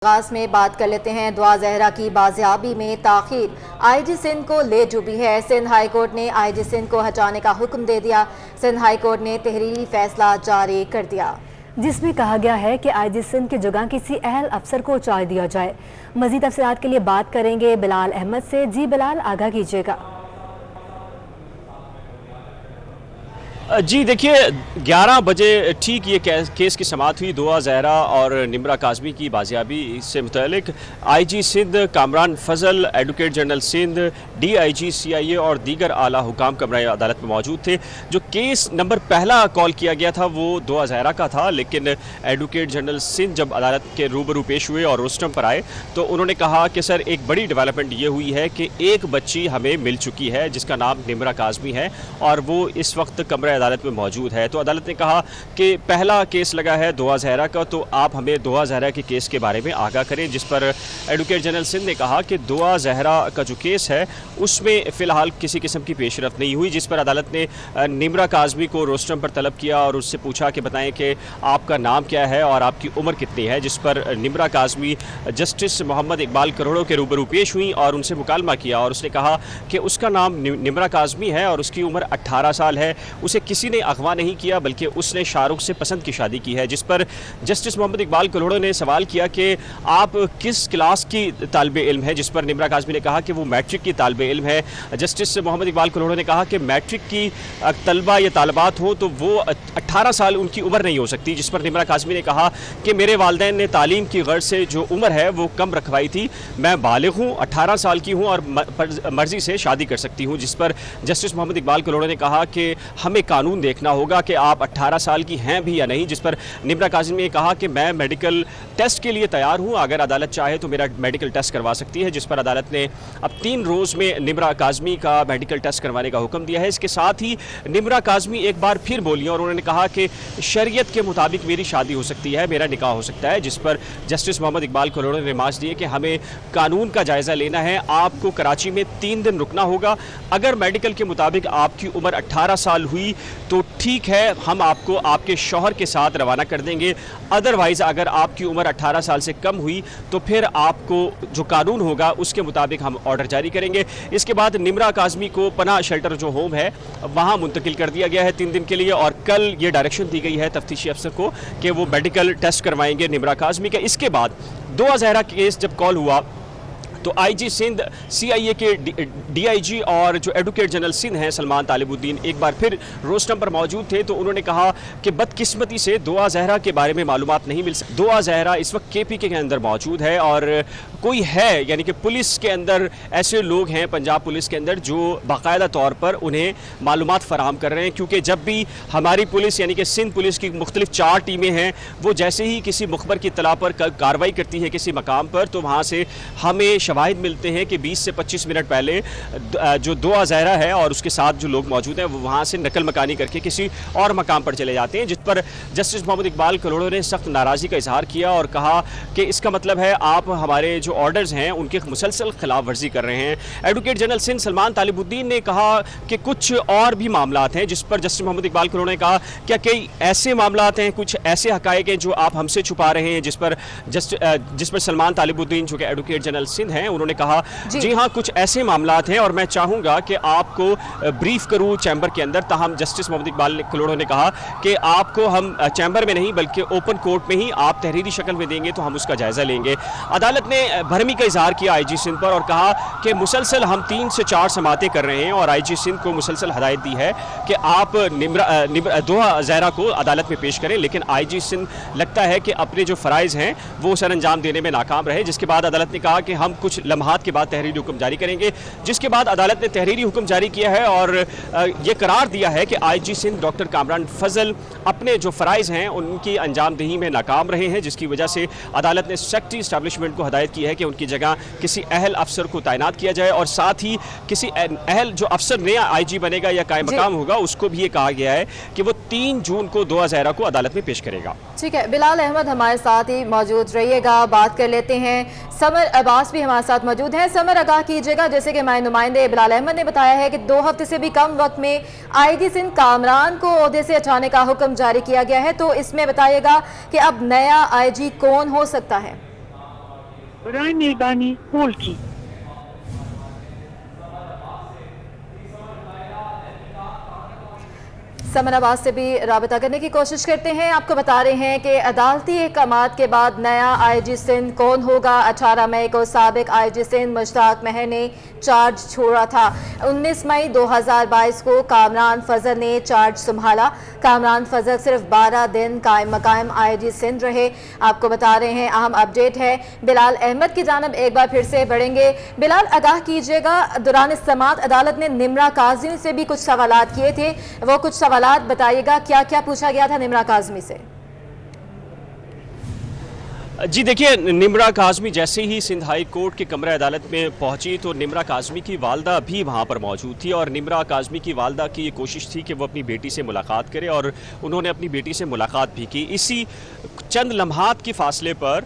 آغاز میں بات کر لیتے ہیں دعا زہرا کی بازیابی میں تاخیر آئی جی سندھ کو لے ڈوبی ہے۔ سندھ ہائی کورٹ نے آئی جی سندھ کو ہٹانے کا حکم دے دیا۔ سندھ ہائی کورٹ نے تحریری فیصلہ جاری کر دیا جس میں کہا گیا ہے کہ آئی جی سندھ کی جگہ کسی اہل افسر کو چار دیا جائے۔ مزید تفصیلات کے لیے بات کریں گے بلال احمد سے۔ جی بلال، آگاہ کیجیے گا۔ جی دیکھیے، 11 بجے ٹھیک یہ کیس کی سماعت ہوئی۔ دعا زہرا اور نمرہ کاظمی کی بازیابی سے متعلق آئی جی Sindh Kamran Fazal, advocate general Sindh, D I G C I A اور دیگر اعلیٰ حکام کمرہ عدالت میں موجود تھے۔ جو کیس نمبر پہلا کال کیا گیا تھا وہ دعا زہرا کا تھا، لیکن ایڈوکیٹ جنرل سندھ جب عدالت کے روبرو پیش ہوئے اور روسٹم پر آئے تو انہوں نے کہا کہ سر، ایک بڑی ڈیولپمنٹ یہ ہوئی ہے کہ ایک بچی ہمیں مل چکی ہے جس کا نام نمرہ کاظمی ہے اور وہ اس وقت کمرہ عدالت میں موجود ہے۔ تو عدالت نے کہا کہ پہلا کیس لگا ہے دعا زہرا کا، تو آپ ہمیں دعا زہرا کے کیس کے بارے میں آگاہ کریں، جس پر ایڈوکیٹ جنرل سندھ نے کہا کہ دعا زہرا کا جو کیس ہے اس میں فی الحال کسی قسم کی پیش رفت نہیں ہوئی، جس پر عدالت نے نمرہ کاظمی کو روسٹم پر طلب کیا اور اس سے پوچھا کہ بتائیں کہ آپ کا نام کیا ہے اور آپ کی عمر کتنی ہے، جس پر نمرہ کاظمی جسٹس محمد اقبال کروڑوں کے روبرو پیش ہوئیں اور ان سے مکالمہ کیا اور اس نے کہا کہ اس کا نام نمرہ کاظمی ہے اور اس کی عمر 18 سال ہے۔ اسے کسی نے اغوا نہیں کیا بلکہ اس نے شاہ رخ سے پسند کی شادی کی ہے، جس پر جسٹس محمد اقبال کروڑوں نے سوال کیا کہ آپ کس کلاس کی طالب علم ہے، جس پر نمرہ کاظمی نے کہا کہ وہ میٹرک کی طالب علم ہے۔ جسٹس محمد اقبال کروڑوں نے کہا کہ میٹرک کی طلبہ یا طالبات ہوں تو وہ 18 سال ان کی عمر نہیں ہو سکتی، جس پر نمرہ کاظمی نے کہا کہ میرے والدین نے تعلیم کی غرض سے جو عمر ہے وہ کم رکھوائی تھی، میں بالغ ہوں، 18 سال کی ہوں اور مرضی سے شادی کر سکتی ہوں، جس پر جسٹس محمد اقبال کروڑوں نے کہا کہ ہمیں قانون دیکھنا ہوگا کہ آپ 18 سال کی ہیں بھی یا نہیں، جس پر نمرہ کاظمی نے کہا کہ میں میڈیکل ٹیسٹ کے لیے تیار ہوں، اگر عدالت چاہے تو میرا میڈیکل ٹیسٹ کروا سکتی ہے، جس پر عدالت نے اب 3 روز میں نمرہ کاظمی کا میڈیکل ٹیسٹ کروانے کا حکم دیا ہے۔ اس کے ساتھ ہی نمرہ کاظمی ایک بار پھر بولی اور انہوں نے کہا کہ شریعت کے مطابق میری شادی ہو سکتی ہے، میرا نکاح ہو سکتا ہے، جس پر جسٹس محمد اقبال کروڑوں نے ریمارکس دیے کہ ہمیں قانون کا جائزہ لینا ہے، آپ کو کراچی میں 3 دن رکنا ہوگا، اگر میڈیکل کے مطابق آپ کی عمر 18 سال ہوئی تو ٹھیک ہے، ہم آپ کو آپ کے شوہر کے ساتھ روانہ کر دیں گے، ادروائز اگر آپ کی عمر 18 سال سے کم ہوئی تو پھر آپ کو جو قانون ہوگا اس کے مطابق ہم آرڈر جاری کریں گے۔ اس کے بعد نمرہ کاظمی کو پناہ شیلٹر جو ہوم ہے وہاں منتقل کر دیا گیا ہے 3 دن کے لیے، اور کل یہ ڈائریکشن دی گئی ہے تفتیشی افسر کو کہ وہ میڈیکل ٹیسٹ کروائیں گے نمرہ کاظمی کا۔ اس کے بعد دعا زہرا کیس جب کال ہوا تو آئی جی سندھ، سی آئی اے کے ڈی آئی جی اور جو ایڈوکیٹ جنرل سندھ ہیں سلمان طالب الدین ایک بار پھر روسٹم پر موجود تھے، تو انہوں نے کہا کہ بدقسمتی سے دعا زہرا کے بارے میں معلومات نہیں مل سکتی۔ دعا زہرا اس وقت کے پی کے اندر موجود ہے اور کوئی ہے، یعنی کہ پولیس کے اندر ایسے لوگ ہیں پنجاب پولیس کے اندر جو باقاعدہ طور پر انہیں معلومات فراہم کر رہے ہیں، کیونکہ جب بھی ہماری پولیس یعنی کہ سندھ پولیس کی مختلف 4 ٹیمیں ہیں، وہ جیسے ہی کسی مخبر کی اطلاع پر کارروائی کرتی ہے کسی مقام پر تو وہاں سے ہمیں شواہد ملتے ہیں کہ 20 سے 25 منٹ پہلے جو دعا زہرا ہے اور اس کے ساتھ جو لوگ موجود ہیں وہ وہاں سے نقل مکانی کر کے کسی اور مقام پر چلے جاتے ہیں، جس پر جسٹس محمد اقبال کروڑوں نے سخت ناراضی کا اظہار کیا اور کہا کہ اس کا مطلب ہے آپ ہمارے جو آرڈرز ہیں ان کے مسلسل خلاف ورزی کر رہے ہیں۔ ایڈوکیٹ جنرل سندھ سلمان طالب الدین نے کہا کہ کچھ اور بھی معاملات ہیں، جس پر جسٹس محمد اقبال کروڑوں نے کہا کیا کئی ایسے معاملات ہیں، کچھ ایسے حقائق ہیں جو آپ ہم سے چھپا رہے ہیں، جس پر سلمان طالب الدین جو کہ ایڈوکیٹ جنرل سندھ ہیں انہوں نے کہا جی ہاں کچھ ایسے معاملات ہیں اور میں چاہوں گا کہ آپ کو بریف کروں چیمبر کے اندر، تاہم جسٹس محمد اقبال کروڑوں نے کہا کہ آپ کو ہم چیمبر میں نہیں بلکہ اوپن کورٹ میں ہی آپ تحریری شکل میں دیں گے تو ہم اس کا جائزہ لیں گے۔ عدالت نے بھرمی کا اظہار کیا آئی جی سندھ پر اور کہا کہ مسلسل ہم 3 سے 4 سماعتیں کر رہے ہیں اور آئی جی سندھ کو مسلسل ہدایت دی ہے کہ آپ دعا زہرا کو عدالت میں پیش کریں، لیکن آئی جی سندھ لگتا ہے کہ اپنے جو فرائض ہیں وہ سر انجام دینے میں ناکام رہے، جس کے بعد عدالت نے کہا کہ ہم کچھ لمحات کے بعد تحریری حکم جاری کریں گے، جس کے بعد عدالت نے تحریری حکم جاری کیا ہے اور یہ قرار دیا ہے کہ آئی جی سندھ ڈاکٹر کامران فضل اپنے جو فرائض ہیں ان کی انجام دہی میں ناکام رہے ہیں، جس کی وجہ سے عدالت نے سیکٹری اسٹیبلشمنٹ کو ہدایت کی ہے کہ ان کی جگہ کسی اہل افسر کو تعینات کیا جائے اور ساتھ ہی کسی اہل جو افسر نیا آئی جی بنے گا یا قائم مقام ہوگا اس کو بھی یہ کہا گیا ہے کہ وہ 3 جون کو دعا زہرا کو عدالت میں پیش کرے گا۔ ٹھیک ہے، بلال احمد ہمارے ساتھ ہی موجود رہیے گا، بات کر لیتے ہیں سمر عباس بھی ہمارے ساتھ موجود ہیں۔ سمر، آگاہ کیجیے گا، جیسے کہ ہمارے نمائندے بلال احمد نے بتایا ہے کہ 2 ہفتے سے بھی کم وقت میں آئی جی سندھ کامران کو عہدے سے ہٹانے کا حکم جاری کیا گیا ہے، تو اس میں بتائیے گا کہ اب نیا آئی جی کون ہو سکتا ہے؟ बराए मेहरबानी होल्ड की। समन अब्बास से भी राबता करने की कोशिश करते हैं। आपको बता रहे हैं कि अदालती अहकामात के बाद नया IG सिंध कौन होगा। 18 मई को साबिक IG सिंध मुश्ताक महर ने चार्ज छोड़ा था। 19 मई 2022 को कामरान फजल ने चार्ज संभाला। कामरान फजल सिर्फ 12 दिन कायम मकाम IG सिंध रहे। आपको बता रहे हैं अहम अपडेट है। बिलाल अहमद की जानब एक बार फिर से बढ़ेंगे। बिलाल, आगाह कीजिएगा, दौरान समाअत अदालत ने निम्रा काज़मी से भी कुछ सवालात किए थे, वो कुछ सवालात बताइएगा, क्या क्या पूछा गया था निम्रा काज़मी से? जी देखिए, निम्रा काज़मी जैसे ही सिंध हाई कोर्ट के कमरे अदालत में पहुंची तो निम्रा काज़मी की वालदा भी वहां पर मौजूद थी और निम्रा काज़मी की वालदा की ये कोशिश थी कि वो अपनी बेटी से मुलाकात करे और उन्होंने अपनी बेटी से मुलाकात भी की। इसी चंद लम्हात के फासले पर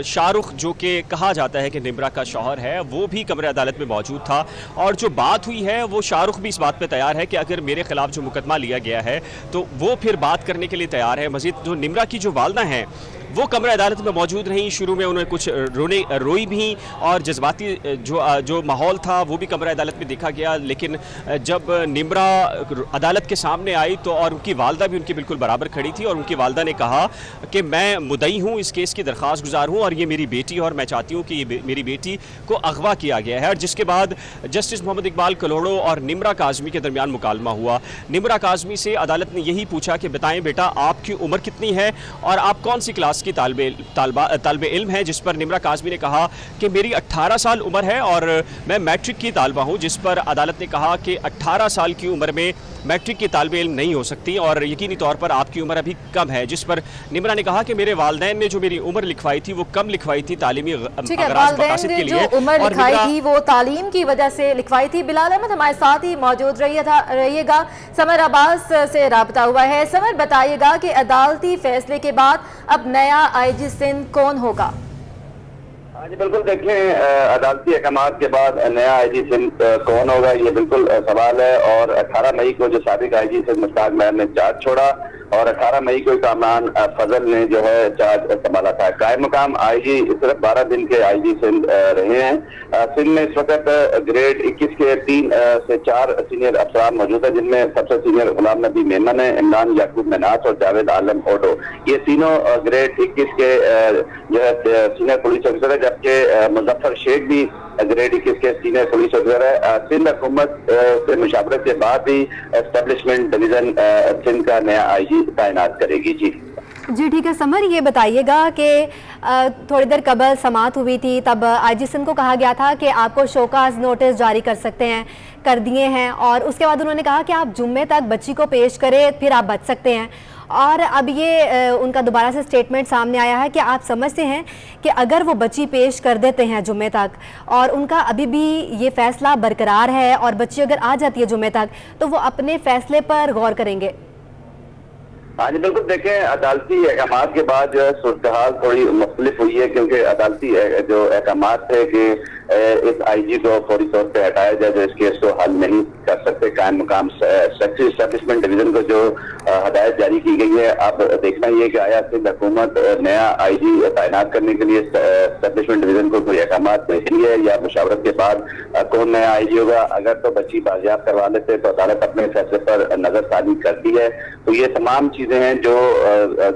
शाहरुख, जो कि कहा जाता है कि निम्रा का शौहर है, वो भी कमरे अदालत में मौजूद था और जो बात हुई है वो शाहरुख भी इस बात पर तैयार है कि अगर मेरे खिलाफ जो मुकदमा लिया गया है तो वो फिर बात करने के लिए तैयार है। मज़ीद जो निम्रा की जो वालदा हैं वो कमरे अदालत में मौजूद रहीं। शुरू में उन्होंने कुछ रोई भी और जज्बाती जो माहौल था वो भी कमरे अदालत में देखा गया, लेकिन जब निम्रा अदालत के सामने आई तो और उनकी वालदा भी उनकी बिल्कुल बराबर खड़ी थी और उनकी वालदा ने कहा कि मैं मुद्दई हूँ, इस केस की दरख्वास्त गुजार हूँ और ये मेरी बेटी और मैं चाहती हूँ कि मेरी बेटी को अगवा किया गया है। और जिसके बाद जस्टिस मोहम्मद इकबाल कलोड़ो और निम्रा काज़मी के दरमियान मुकालमा हुआ। निम्रा काज़मी से अदालत ने यही पूछा कि बताएं बेटा, आपकी उम्र कितनी है और आप कौन सी क्लास की तालिबे इल्म है, जिस पर निम्रा काज़मी ने कहा कि मेरी 18 साल उम्र है और मैं मैट्रिक की तालिबा हूँ, जिस पर अदालत ने कहा कि 18 साल की उम्र में मैट्रिक की तालिबे इल्म नहीं हो सकती और यकीनी तौर पर आपकी उम्र अभी कम है, जिस पर निम्रा ने कहा कि मेरे वालिदैन ने जो मेरी उम्र लिखवाई थी वो कम लिखवाई थी तालीमी मकासद के लिए, जो उम्र लिखवाई थी वो तालीम की वजह से लिखवाई थी। बिलाल अहमद हमारे साथ ही मौजूद रहिएगा। समर अब्बास से राबता हुआ है। समर, बताइएगा कि अदालती फैसले के बाद अब नया IG सिंध कौन होगा? हाँ जी बिल्कुल, देखें, अदालती अहकामात के बाद नया IG सिंध कौन होगा, ये बिल्कुल सवाल है। और 18 मई को जो साबिक IG सिंध मुश्ताक महर ने चार्ज छोड़ा और 18 मई को कामरान फजल ने जो है चार्ज संभाला था। कायम मकाम IG सिर्फ 12 दिन के IG सिंध रहे हैं। सिंध में इस वक्त ग्रेड 21 के 3 से 4 सीनियर अफसरान मौजूद है, जिनमें सबसे सीनियर गुलाम नबी मेमन है, इमरान याकूब मनास और जावेद आलम ओडो। ये तीनों ग्रेड 21 के जो है सीनियर पुलिस ऑफिसर है, जबकि मुजफ्फर शेख भी ग्रेड 21 के सीनियर पुलिस ऑफिसर है। सिंध हुकूमत से मुशावरत के बाद ही एस्टेब्लिशमेंट डिवीजन सिंध का नया IG तैनात करेगी। जी ठीक है समर, ये बताइएगा कि थोड़ी देर कबल समाअत हुई थी, तब IG सिंध को कहा गया था कि आपको शोकाज नोटिस जारी कर सकते हैं, कर दिए हैं, और उसके बाद उन्होंने कहा कि आप जुम्मे तक बच्ची को पेश करें फिर आप बच सकते हैं। और अब ये उनका दोबारा से स्टेटमेंट सामने आया है कि आप समझते हैं कि अगर वो बच्ची पेश कर देते हैं जुम्मे तक और उनका अभी भी ये फैसला बरकरार है और बच्ची अगर आ जाती है जुम्मे तक तो वो अपने फैसले पर गौर करेंगे। हाँ जी बिल्कुल, देखें, अदालती अहकामात के बाद जो है सूरत-ए-हाल थोड़ी मुख्तलिफ हुई है, क्योंकि अदालती जो अहकामात थे कि इस IG को फौरी तौर पे हटाया जाए जो इस केस को हल नहीं कर सकते। कायम मकाम सेक्रेटरी एस्टेब्लिशमेंट डिवीजन को जो हदायत जारी की गई है, अब देखना ये कि आया सिंध हुकूमत नया IG तैनात करने के लिए एस्टेब्लिशमेंट डिवीजन को कोई अहकामात भेजी है या मुशावरत के बाद कौन नया IG होगा। अगर तो बच्ची बाजियाब करवा लेते तो अदालत अपने फैसले पर नजरसानी करती है। तो ये तमाम चीजें हैं जो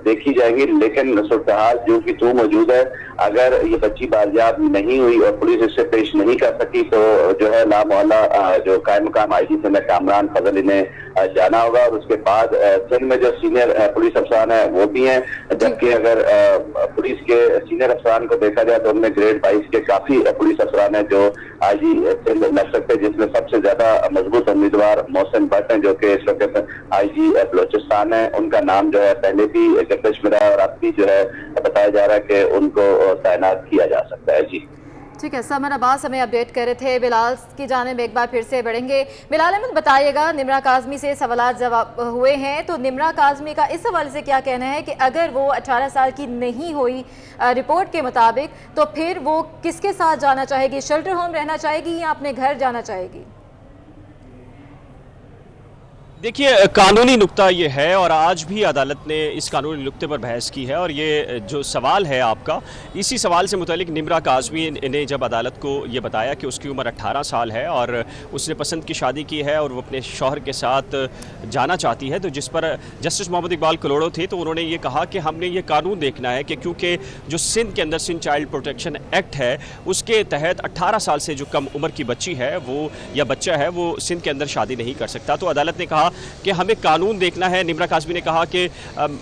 देखी जाएंगी, लेकिन सूरत-ए-हाल जो कि तू मौजूद है, अगर ये बच्ची बाजियाब नहीं हुई और पुलिस इससे पेश नहीं कर सकी तो जो है लामौला जो कायम मकाम IG सिंध कामरान फजल इन्हें जाना होगा और उसके बाद सिंध में जो सीनियर पुलिस अफसरान है वो भी हैं। जबकि अगर पुलिस के सीनियर अफसरान को देखा जाए तो उनमें ग्रेड 22 के काफी पुलिस अफसरान है जो IG सिंध लग सकते हैं, जिसमें सबसे ज्यादा मजबूत उम्मीदवार मोहसिन भट्ट हैं जो कि इस वक्त IG बलोचिस्तान है। उनका नाम जो है पहले भी गर्दिश में रहा और अब भी जो है बताया जा रहा है कि उनको तैनात किया जा सकता है। जी ठीक है, समर अब्बास हमें अपडेट कर रहे थे। बिलाल की जानिब एक बार फिर से बढ़ेंगे। बिलाल अहमद, बताइएगा, निम्रा काज़मी से सवालात जवाब हुए हैं, तो निम्रा काज़मी का इस हवाले से क्या कहना है कि अगर वो 18 साल की नहीं हुई रिपोर्ट के मुताबिक तो फिर वो किसके साथ जाना चाहेगी? शेल्टर होम रहना चाहेगी या अपने घर जाना चाहेगी? देखिए, कानूनी नुक्ता ये है और आज भी अदालत ने इस कानूनी नुक्ते पर बहस की है और ये जो सवाल है आपका, इसी सवाल से मुतालिक निम्रा काज़मी ने जब अदालत को ये बताया कि उसकी उम्र 18 साल है और उसने पसंद की शादी की है और वो अपने शौहर के साथ जाना चाहती है, तो जिस पर जस्टिस मोहम्मद इकबाल कलोड़ो थे, तो उन्होंने ये कहा कि हमने ये कानून देखना है कि क्योंकि जो सिंध के अंदर सिंध चाइल्ड प्रोटेक्शन एक्ट है, उसके तहत 18 साल से जो कम उम्र की बच्ची है वो या बच्चा है वो सिंध के अंदर शादी नहीं कर सकता। तो अदालत ने कहा कि हमें कानून देखना है। निम्रा काज़मी ने कहा कि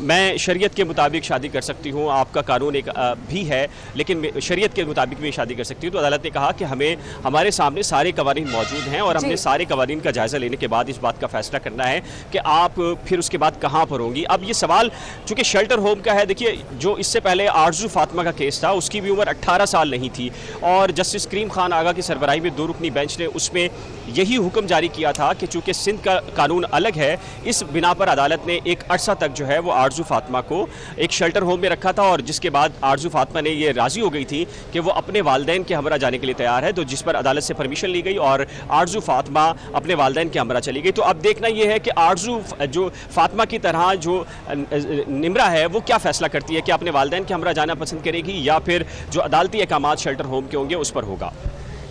मैं शरीयत के मुताबिक शादी कर सकती हूँ, आपका कानून एक भी है लेकिन शरीयत के मुताबिक भी शादी कर सकती हूँ। तो अदालत ने कहा कि हमें हमारे सामने सारे कवानीन मौजूद हैं और हमने सारे कवानीन का जायज़ा लेने के बाद इस बात का फैसला करना है कि आप फिर उसके बाद कहाँ पर होंगी। अब ये सवाल चूँकि शेल्टर होम का है, देखिए जो इससे पहले आरजू फातिमा का केस था उसकी भी उम्र 18 साल नहीं थी और जस्टिस करीम खान आगा की सरबराही में 2 रुकनी बेंच ने उसमें यही हुक्म जारी किया था कि चूँकि सिंध का कानून अलग है, इस बिना पर अदालत ने एक अरसा तक जो है वो आरजू फातिमा को एक शेल्टर होम में रखा था और जिसके बाद आरजू फातिमा ने ये राज़ी हो गई थी कि वो अपने वालिदैन के हमरा जाने के लिए तैयार है, तो जिस पर अदालत से परमिशन ली गई और आरजू फातिमा अपने वालिदैन के हमरा चली गई। तो अब देखना ये है कि आरजू जो फातिमा की तरह जो निम्रा है वो क्या फ़ैसला करती है कि अपने वालिदैन के हमरा जाना पसंद करेगी या फिर जो अदालती अहकामात शेल्टर होम के होंगे उस पर होगा।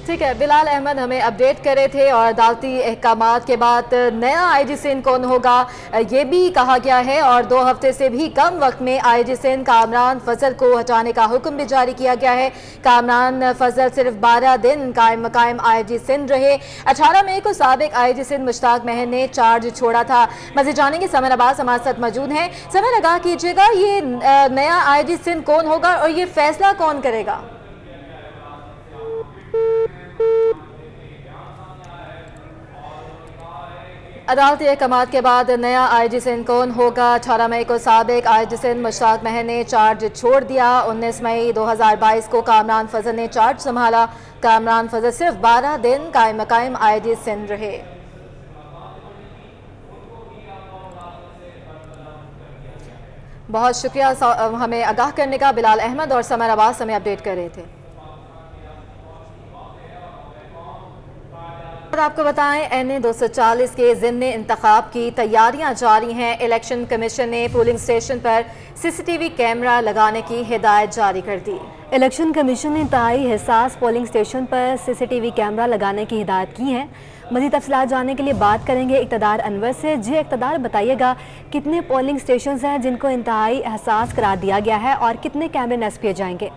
ठीक है, बिलाल अहमद हमें अपडेट करे थे और अदालती अहकामात के बाद नया आईजी सिंध कौन होगा ये भी कहा गया है और 2 हफ्ते से भी कम वक्त में आईजी सिंध कामरान फजल को हटाने का हुक्म भी जारी किया गया है। कामरान फजल सिर्फ 12 दिन कायम मकायम आईजी सिंध रहे। 18 मई को साबिक आईजी सिंध मुश्ताक महर ने चार्ज छोड़ा था। मज़ीद जानेंगे, समर अब्बास हमारे साथ मौजूद हैं। समर, आगाह कीजिएगा ये नया आईजी सिंध कौन होगा और ये फैसला कौन करेगा? अदालती अहकामात के बाद नया आईजी सिंध कौन होगा? 18 मई को साबिक आईजी सिंध मुश्ताक महर ने चार्ज छोड़ दिया। 19 मई 2022 को कामरान फजल ने चार्ज संभाला। कामरान फजल सिर्फ 12 दिन कायम मकायम आईजी सिंध रहे। बहुत शुक्रिया हमें आगाह करने का बिलाल अहमद और समर अब्बास हमें अपडेट कर रहे थे। और आपको बताएं, NA 240 के ज़िम्नी इंतखाब की तैयारियां जारी हैं। इलेक्शन कमीशन ने पोलिंग स्टेशन पर CCTV कैमरा लगाने की हिदायत जारी कर दी। इलेक्शन कमीशन ने इंतहाई हिसास पोलिंग स्टेशन पर CCTV कैमरा लगाने की हिदायत की है। मज़ीद तफसीलात जानने के लिए बात करेंगे इक़्तिदार अनवर से। जी इक़्तिदार, बताइएगा कितने पोलिंग स्टेशन हैं जिनको इंतहाई हसास करार दिया गया है और कितने कैमरे नस्ब किए जाएंगे?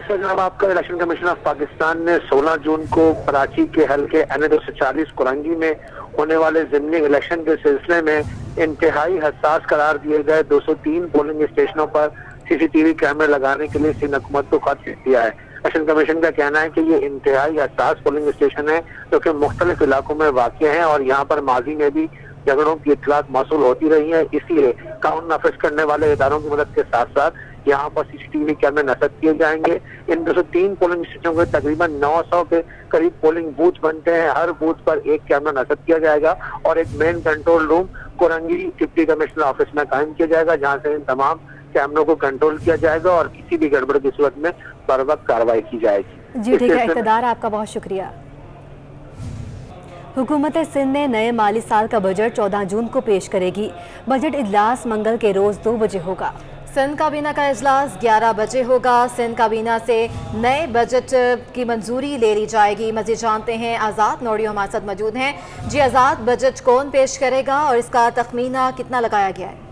जनाब, आपका इलेक्शन कमीशन ऑफ पाकिस्तान ने 16 जून को कराची के हल्के NA 240 कुरंगी में होने वाले ज़िमनी इलेक्शन के सिलसिले में इंतहाई हसास करार दिए गए 203 पोलिंग स्टेशनों पर CCTV कैमरे लगाने के लिए सिंध हुकूमत को खत दिया है। इलेक्शन कमीशन का कहना है कि ये इंतहाई हसास पोलिंग स्टेशन है जो कि मुख्तलिफ इलाकों में वाक़ हैं और यहाँ पर माजी में भी झगड़ों की इत्तलात मौसूल होती रही है। इसलिए कानून नाफिज करने वाले इदारों की मदद के साथ साथ यहाँ पर CCTV कैमरे नस्ब किए जाएंगे। इन 203 पोलिंग स्टेशनों के तकरीबन 900 के करीब पोलिंग बूथ बनते हैं। हर बूथ पर एक कैमरा नस्ब किया जाएगा और एक main control room Korangi deputy commissioner office में कायम किया जाएगा, जहाँ से इन तमाम कैमरों को कंट्रोल किया जाएगा और किसी भी गड़बड़ की सूरत में बर वक्त कार्रवाई की जाएगी। जी ठीक है इक़्तिदार, आपका बहुत शुक्रिया। हुकूमत सिंध ने नए माली साल का बजट 14 जून को पेश करेगी। बजट इजलास मंगल के रोज 2 बजे होगा। सिंध काबीना का इजलास 11 बजे होगा। सिंध काबीना से नए बजट की मंजूरी ले ली जाएगी। मज़ीद जानते हैं, आज़ाद नोडियो हमारे साथ मौजूद हैं। जी आज़ाद, बजट कौन पेश करेगा और इसका तखमीना कितना लगाया गया है?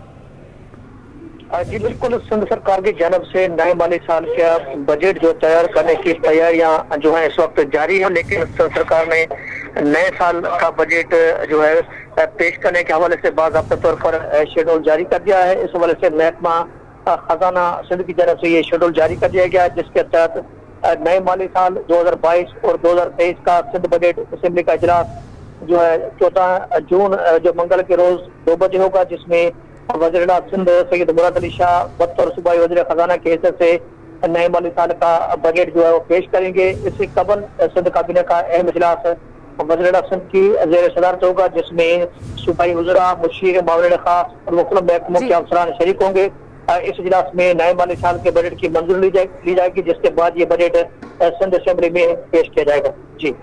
जी बिल्कुल, सिंध सरकार की जानब से नए माली साल का बजट जो तैयार करने की तैयारियां जो है इस वक्त जारी है, लेकिन सिंध सरकार ने नए साल का बजट जो है पेश करने के हवाले से बाज़ाब्ता तौर पर शेड्यूल जारी कर दिया है। इस हवाले से महकमा खजाना सिंध की तरफ से ये शेड्यूल जारी कर दिया गया, जिसके तहत नए माली साल 2022 और 2023 का सिंध बजट असेंबली का इजलास जो है 14 जून जो मंगल के रोज 2 बजे होगा, जिसमें वज़ीर सिंध सैयद मुराद अली शाह बतौर सूबाई वज़ीर खजाना के हिस्से से नए माली साल का बजट जो है वो पेश करेंगे। इससे कबल सिंध काबीना का अहम इजलास वज़ीर सिंध की ज़ेर सदारत होगा, जिसमें सूबाई वज़रा, मुशीर मामले खास और मुख्तलिफ महकमों के अफसरान शरीक होंगे। इस इजलास में नए माली साल के बजट की मंजूरी ली जाएगी, जिसके बाद ये बजट सिंध असेंबली में पेश किया जाएगा। जी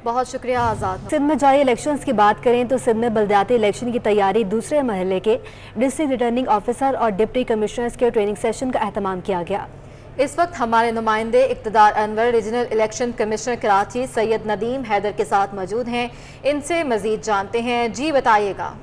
बहुत शुक्रिया आज़ाद। सिंध में जारी इलेक्शंस की बात करें तो सिंध में बलदियाती इलेक्शन की तैयारी दूसरे मरहले के डिस्ट्रिक्ट रिटर्निंग ऑफिसर और डिप्टी कमिश्नर्स के ट्रेनिंग सेशन का एहतमाम किया गया। इस वक्त हमारे नुमाइंदे Iqtidar Anwar regional election commissioner Karachi Syed Nadeem Haider के साथ मौजूद हैं, इनसे मजीद जानते हैं। जी बताइएगा।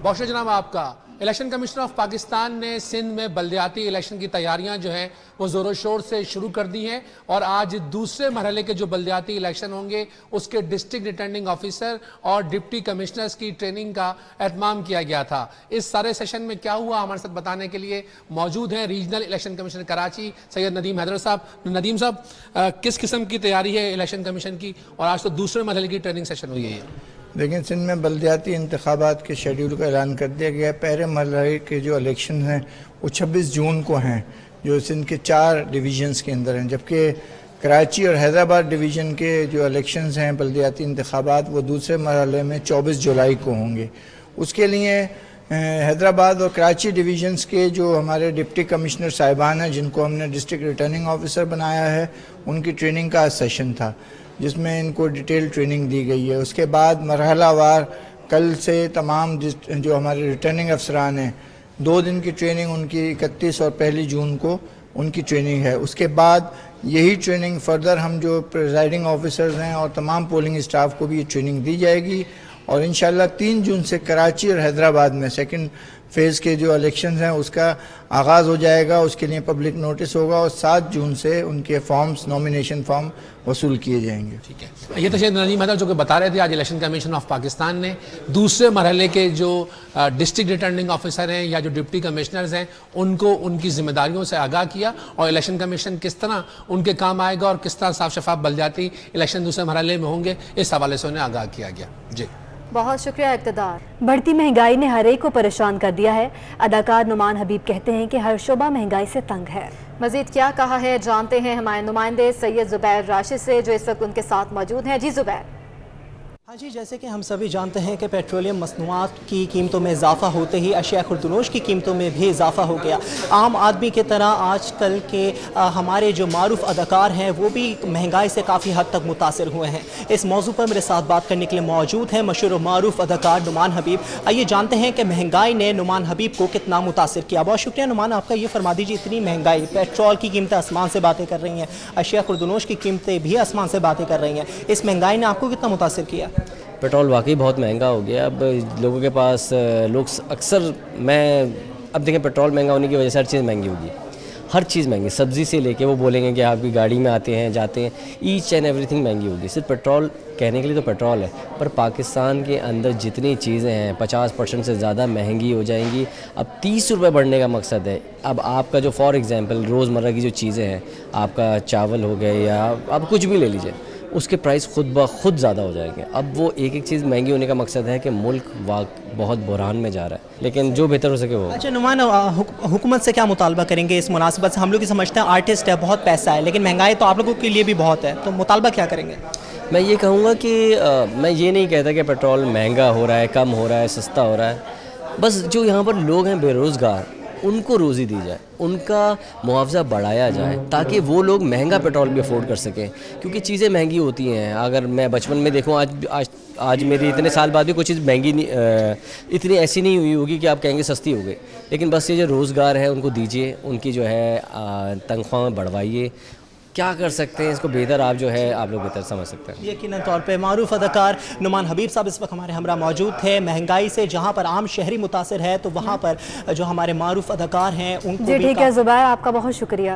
बहुत शुक्रिया जनाब आपका। इलेक्शन कमिश्नर ऑफ पाकिस्तान ने सिंध में बलदियाती इलेक्शन की तैयारियां जो हैं वो ज़ोरों शोर से शुरू कर दी हैं और आज दूसरे मरहले के जो बलदियाती इलेक्शन होंगे उसके डिस्ट्रिक्ट रिटर्निंग ऑफिसर और डिप्टी कमिश्नर्स की ट्रेनिंग का एहतमाम किया गया था। इस सारे सेशन में क्या हुआ हमारे साथ बताने के लिए मौजूद हैं regional election commissioner Karachi Syed Nadeem Haider साहब। नदीम साहब, किस किस्म की तैयारी है इलेक्शन कमीशन की और आज तो दूसरे मरहले की ट्रेनिंग सेशन हुई है? लेकिन सिंध में बलदियाती इंतखाबात के शेड्यूल का ऐलान कर दिया गया है। पहले मरहले के जो इलेक्शन हैं वो 26 जून को हैं, जो सिंध के 4 डिवीज़न्स के अंदर हैं, जबकि कराची और हैदराबाद डिवीज़न के जो इलेक्शंस हैं बलदियाती इंतखाबात वो दूसरे मरहले में 24 जुलाई को होंगे। उसके लिए हैदराबाद और कराची डिवीज़न्स के जो हमारे डिप्टी कमिश्नर साहिबान हैं जिनको हमने डिस्ट्रिक्ट रिटर्निंग ऑफिसर बनाया है, उनकी ट्रेनिंग का सेशन था जिसमें इनको डिटेल ट्रेनिंग दी गई है। उसके बाद मरहला वार कल से तमाम जो हमारे रिटर्निंग अफसरान हैं 2 दिन की ट्रेनिंग उनकी 31 और 1 जून को उनकी ट्रेनिंग है। उसके बाद यही ट्रेनिंग फर्दर हम जो प्रिजाइडिंग ऑफिसर्स हैं और तमाम पोलिंग स्टाफ को भी ये ट्रेनिंग दी जाएगी और इंशाल्लाह 3 जून से कराची और हैदराबाद में सेकंड फेज़ के जो इलेक्शंस हैं उसका आगाज़ हो जाएगा। उसके लिए पब्लिक नोटिस होगा और 7 जून से उनके फॉर्म्स नॉमिनेशन फॉर्म वसूल किए जाएंगे। ठीक है, ये तो सैयद नदीम हैदर जो कि बता रहे थे आज इलेक्शन कमीशन ऑफ पाकिस्तान ने दूसरे मरहले के जो डिस्ट्रिक्ट रिटर्निंग ऑफिसर हैं या जो डिप्टी कमिश्नर्स हैं उनको उनकी जिम्मेदारियों से आगाह किया और इलेक्शन कमीशन किस तरह उनके काम आएगा और किस तरह साफ शफाफ बलदियाती इलेक्शन दूसरे मरहले में होंगे इस हवाले से उन्हें आगाह किया गया। जी बहुत शुक्रिया इक़्तिदार। बढ़ती महंगाई ने हर एक को परेशान कर दिया है। अदाकार नुमान हबीब कहते हैं कि हर शोबा महंगाई से तंग है। मजीद क्या कहा है जानते हैं हमारे नुमाइंदे सैयद ज़ुबैर राशिद से जो इस वक्त उनके साथ मौजूद हैं। जी ज़ुबैर। हाँ जी, जैसे कि हम सभी जानते हैं कि पेट्रोलियम मसनूआत की कीमतों में इजाफा होते ही अशिया खुर्दनोश की कीमतों में भी इजाफा हो गया। आम आदमी की तरह आजकल के हमारे जो मारूफ अदाकार हैं वो भी महंगाई से काफ़ी हद तक मुतासर हुए हैं। इस मौजू पर मेरे साथ बात करने के लिए मौजूद हैं मशहूर मारूफ अदाकार नुमान हबीब। आइए जानते हैं कि महंगाई ने नुमान हबीब को कितना मुतासर किया। बहुत शुक्रिया नुमान आपका। ये फरमा दीजिए, इतनी महंगाई, पेट्रोल की कीमतें आसमान से बातें कर रही हैं, अशिया खुर्दनोश की कीमतें भी आसमान से बातें कर रही हैं, इस महंगाई ने आपको कितना मुतासर किया? पेट्रोल वाकई बहुत महंगा हो गया। अब लोगों के पास लोग अक्सर अब देखें पेट्रोल महंगा होने की वजह से हर चीज़ महंगी होगी, हर चीज़ महंगी, सब्ज़ी से लेके वो बोलेंगे कि आपकी गाड़ी में आते हैं जाते हैं, ईच एंड एवरीथिंग महंगी होगी। सिर्फ पेट्रोल कहने के लिए तो पेट्रोल है, पर पाकिस्तान के अंदर जितनी चीज़ें हैं 50% से ज़्यादा महंगी हो जाएंगी। अब 30 रुपये बढ़ने का मकसद है। अब आपका जो फॉर एग्ज़ाम्पल रोज़मर्रा की जो चीज़ें हैं, आपका चावल हो गए या आप कुछ भी ले लीजिए, उसके प्राइस खुद ब खुद ज़्यादा हो जाएंगे। अब वो एक एक चीज़ महंगी होने का मकसद है कि मुल्क बहुत बुरहान में जा रहा है, लेकिन जो बेहतर हो सके वो। अच्छा नुमान, हुकूमत से क्या मुतालबा करेंगे इस मुनासिबत से? हम लोग समझते हैं आर्टिस्ट है, बहुत पैसा है, लेकिन महंगाई तो आप लोगों के लिए भी बहुत है, तो मुतालबा क्या करेंगे? मैं ये कहूँगा कि मैं ये नहीं कहता कि पेट्रोल महंगा हो रहा है, कम हो रहा है, सस्ता हो रहा है। बस जो यहाँ पर लोग हैं बेरोज़गार, उनको रोज़ी दी जाए, उनका मुआवजा बढ़ाया जाए ताकि वो लोग महंगा पेट्रोल भी अफोर्ड कर सकें, क्योंकि चीज़ें महंगी होती हैं। अगर मैं बचपन में देखूँ, आज मेरी इतने साल बाद भी कोई चीज़ महंगी नहीं, इतनी ऐसी नहीं हुई होगी कि आप कहेंगे सस्ती हो गई। लेकिन बस ये जो रोज़गार है उनको दीजिए, उनकी जो है तनख्वाह में बढ़वाइए। क्या कर सकते हैं इसको बेहतर आप जो है आप लोग बेहतर समझ सकते हैं। यकीनन तौर पे मारूफ अदाकार नुमान हबीब साहब इस वक्त हमारे हमरा मौजूद थे। महंगाई से जहाँ पर आम शहरी मुतासर है तो वहाँ पर जो हमारे मारूफ अदाकार हैं उनको जी ठीक है ज़ुबैर, आपका बहुत शुक्रिया।